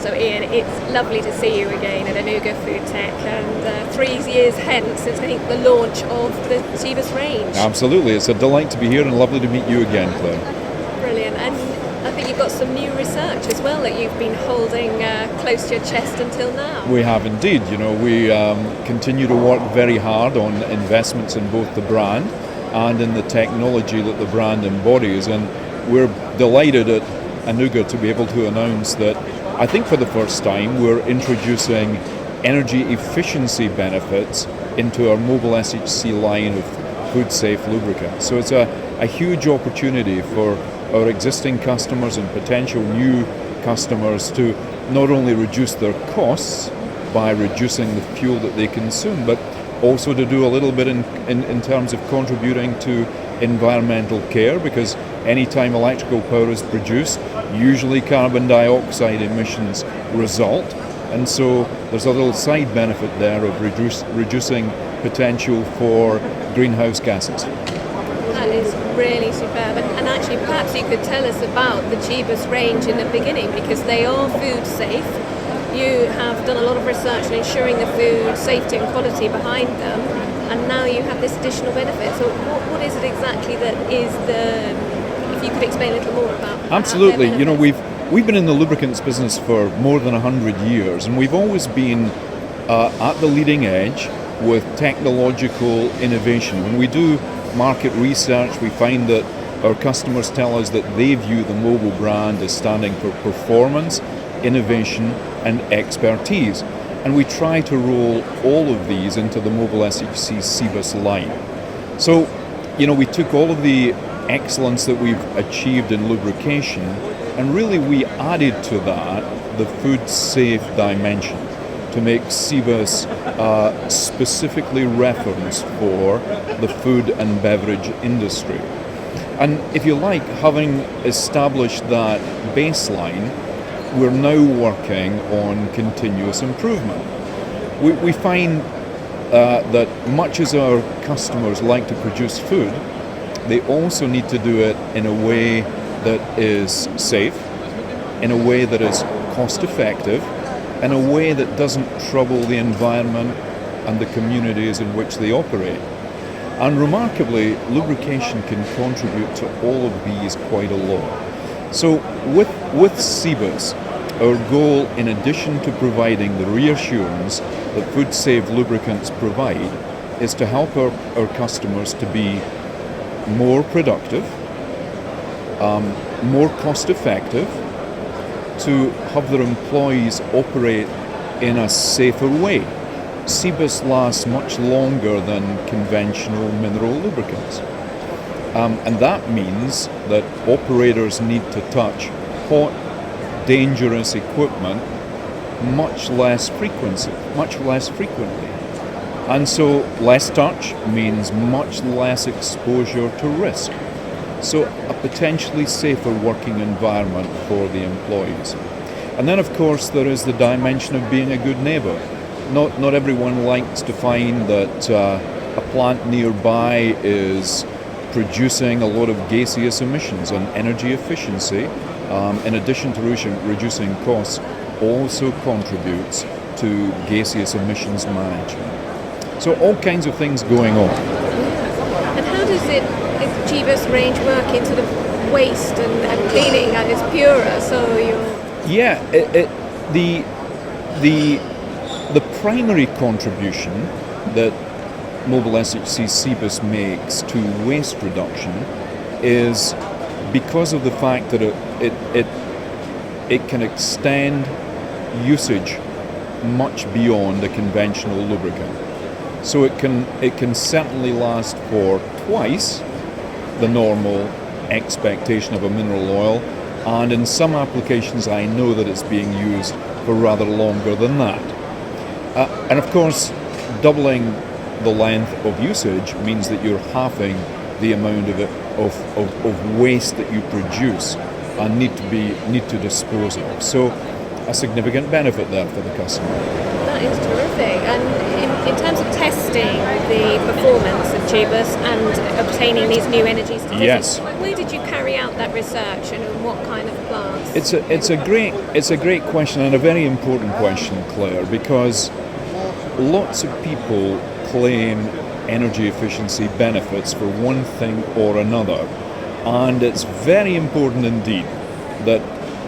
So Ian, it's lovely to see you again at Anuga Food Tech, and 3 years hence since I think the launch of the Cibus range. Absolutely, it's a delight to be here and lovely to meet you again, Claire. Brilliant, and I think you've got some new research as well that you've been holding close to your chest until now. We have indeed. We continue to work very hard on investments in both the brand and in the technology that the brand embodies, and we're delighted at Anuga to be able to announce that I think for the first time we're introducing energy efficiency benefits into our Mobil SHC line of food safe lubricants. So it's a huge opportunity for our existing customers and potential new customers to not only reduce their costs by reducing the fuel that they consume, but also to do a little bit in terms of contributing to environmental care, because anytime electrical power is produced, usually carbon dioxide emissions result, and so there's a little side benefit there of reducing potential for greenhouse gases. That is really superb, and actually perhaps you could tell us about the Cibus range in the beginning, because they are food safe. You have done a lot of research on ensuring the food safety and quality behind them, and now you have this additional benefit. So what is it exactly that is if you could explain a little more about Absolutely. their benefits? We've been in the lubricants business for more than 100 years, and we've always been at the leading edge with technological innovation. When we do market research, we find that our customers tell us that they view the Mobil brand as standing for performance, innovation and expertise, and we try to roll all of these into the Mobil SHC Cibus line. So, we took all of the excellence that we've achieved in lubrication, and really we added to that the food safe dimension to make Cibus specifically referenced for the food and beverage industry. And if you like, having established that baseline, we're now working on continuous improvement. We find that much as our customers like to produce food, they also need to do it in a way that is safe, in a way that is cost effective, in a way that doesn't trouble the environment and the communities in which they operate. And remarkably, lubrication can contribute to all of these quite a lot. So with Cibus, our goal, in addition to providing the reassurance that food-safe lubricants provide, is to help our customers to be more productive, more cost-effective, to have their employees operate in a safer way. Cibus lasts much longer than conventional mineral lubricants. And that means that operators need to touch hot, dangerous equipment much less frequently. And so less touch means much less exposure to risk. So a potentially safer working environment for the employees. And then of course there is the dimension of being a good neighbour. Not everyone likes to find that a plant nearby is producing a lot of gaseous emissions, and energy efficiency, in addition to reducing costs, also contributes to gaseous emissions management. So all kinds of things going on. And how does the Cibus range work in sort of waste and cleaning, and it's purer, so you're... Yeah, the primary contribution that Mobil SHC Cibus makes to waste reduction is because of the fact that it can extend usage much beyond a conventional lubricant. So it can certainly last for twice the normal expectation of a mineral oil, and in some applications I know that it's being used for rather longer than that. And of course, doubling the length of usage means that you're halving the amount of waste that you produce and need to dispose of. So a significant benefit there for the customer. That is terrific. And in terms of testing the performance of Cibus and obtaining these new energy statistics, Yes. where did you carry out that research and in what kind of plants? It's a great question and a very important question, Claire, because lots of people claim energy efficiency benefits for one thing or another, and it's very important indeed that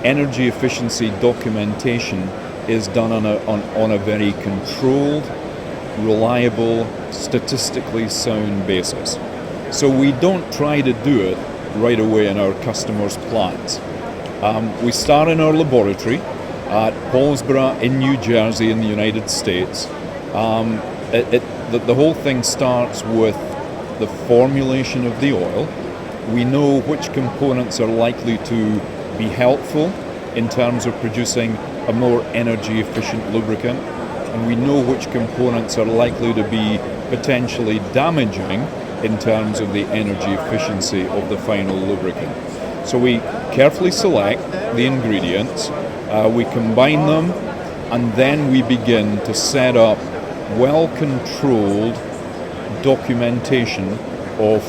energy efficiency documentation is done on a very controlled, reliable, statistically sound basis. So we don't try to do it right away in our customers' plants. We start in our laboratory at Paulsboro in New Jersey in the United States. The whole thing starts with the formulation of the oil. We know which components are likely to be helpful in terms of producing a more energy efficient lubricant, and we know which components are likely to be potentially damaging in terms of the energy efficiency of the final lubricant. So we carefully select the ingredients, we combine them, and then we begin to set up well-controlled documentation of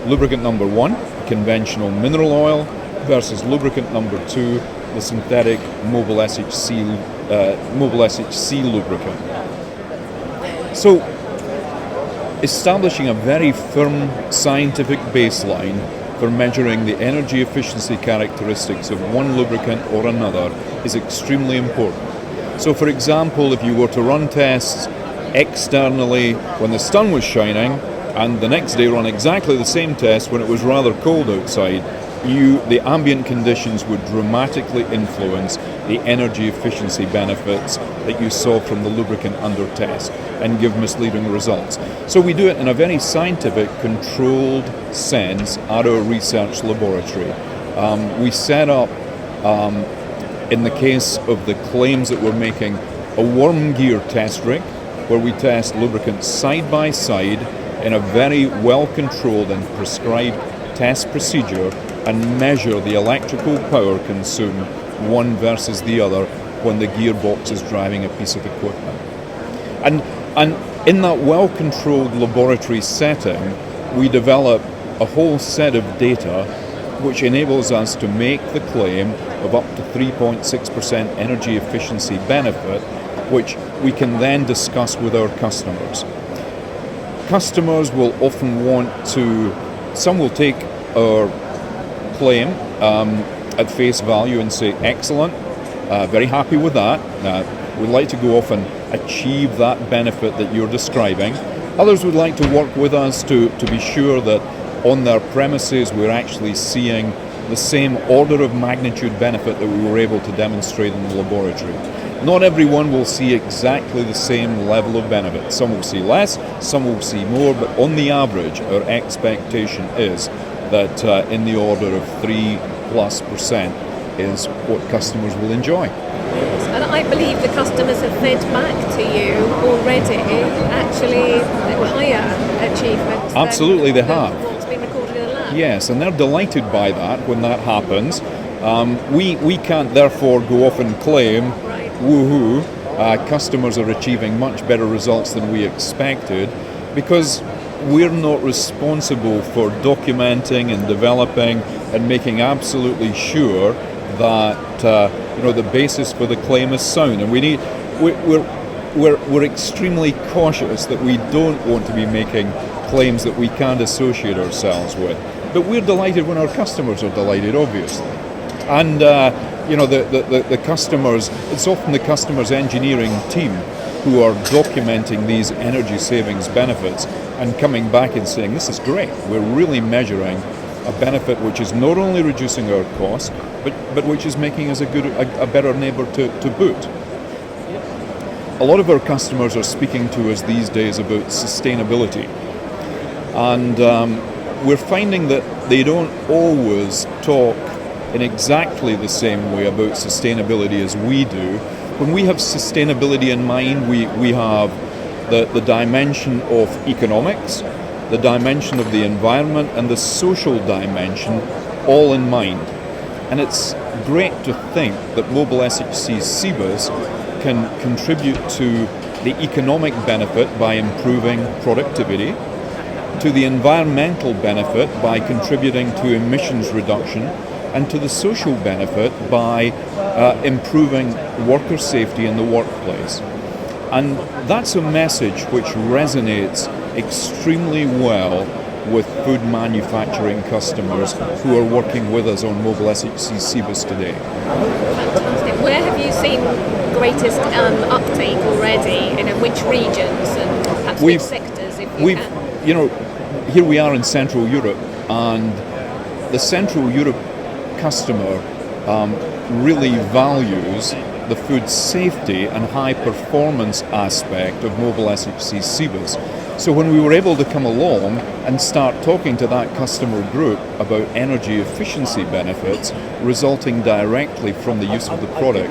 lubricant number 1, conventional mineral oil, versus lubricant number 2, the synthetic Mobil SHC lubricant. So, establishing a very firm scientific baseline for measuring the energy efficiency characteristics of one lubricant or another is extremely important. So, for example, if you were to run tests externally when the sun was shining, and the next day run exactly the same test when it was rather cold outside, the ambient conditions would dramatically influence the energy efficiency benefits that you saw from the lubricant under test and give misleading results. So we do it in a very scientific, controlled sense at our research laboratory. We set up, in the case of the claims that we're making, a worm gear test rig where we test lubricants side by side in a very well-controlled and prescribed test procedure and measure the electrical power consumed one versus the other when the gearbox is driving a piece of equipment. And in that well-controlled laboratory setting, we develop a whole set of data which enables us to make the claim of up to 3.6% energy efficiency benefit, which we can then discuss with our customers. Customers will often some will take our claim at face value and say, excellent, very happy with that. We'd like to go off and achieve that benefit that you're describing. Others would like to work with us to be sure that on their premises we're actually seeing the same order of magnitude benefit that we were able to demonstrate in the laboratory. Not everyone will see exactly the same level of benefit. Some will see less, some will see more, but on the average, our expectation is that in the order of 3+% is what customers will enjoy. And I believe the customers have fed back to you already actually higher achievements. Absolutely, they have. What's been recorded in the lab. Yes, and they're delighted by that when that happens. We can't therefore go off and claim, woohoo, customers are achieving much better results than we expected, because we're not responsible for documenting and developing and making absolutely sure that the basis for the claim is sound. And we're extremely cautious that we don't want to be making claims that we can't associate ourselves with. But we're delighted when our customers are delighted, obviously. And the customers, it's often the customer's engineering team who are documenting these energy savings benefits and coming back and saying, this is great, we're really measuring a benefit which is not only reducing our costs, but which is making us a better neighbour to boot. A lot of our customers are speaking to us these days about sustainability, and we're finding that they don't always talk in exactly the same way about sustainability as we do. When we have sustainability in mind, we have the dimension of economics, the dimension of the environment, and the social dimension all in mind. And it's great to think that Mobil SHC Cibus can contribute to the economic benefit by improving productivity, to the environmental benefit by contributing to emissions reduction, and to the social benefit by improving worker safety in the workplace. And that's a message which resonates extremely well with food manufacturing customers who are working with us on Mobil SHC Cibus today. Fantastic. Where have you seen greatest uptake already? In which regions and perhaps which sectors, if you can? You know, here we are in Central Europe, and the Central Europe customer really values the food safety and high performance aspect of Mobil SHC Cibus. So when we were able to come along and start talking to that customer group about energy efficiency benefits resulting directly from the use of the product,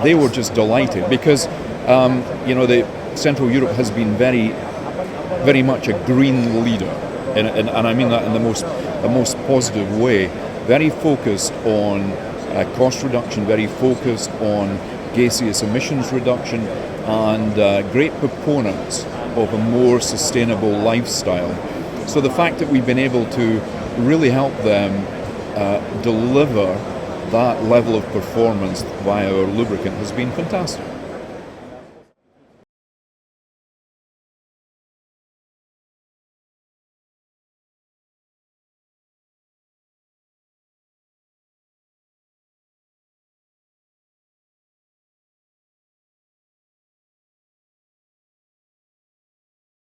they were just delighted because the Central Europe has been very much a green leader, and I mean that in the most positive way. Very focused on cost reduction, very focused on gaseous emissions reduction, and great proponents of a more sustainable lifestyle. So the fact that we've been able to really help them deliver that level of performance via our lubricant has been fantastic.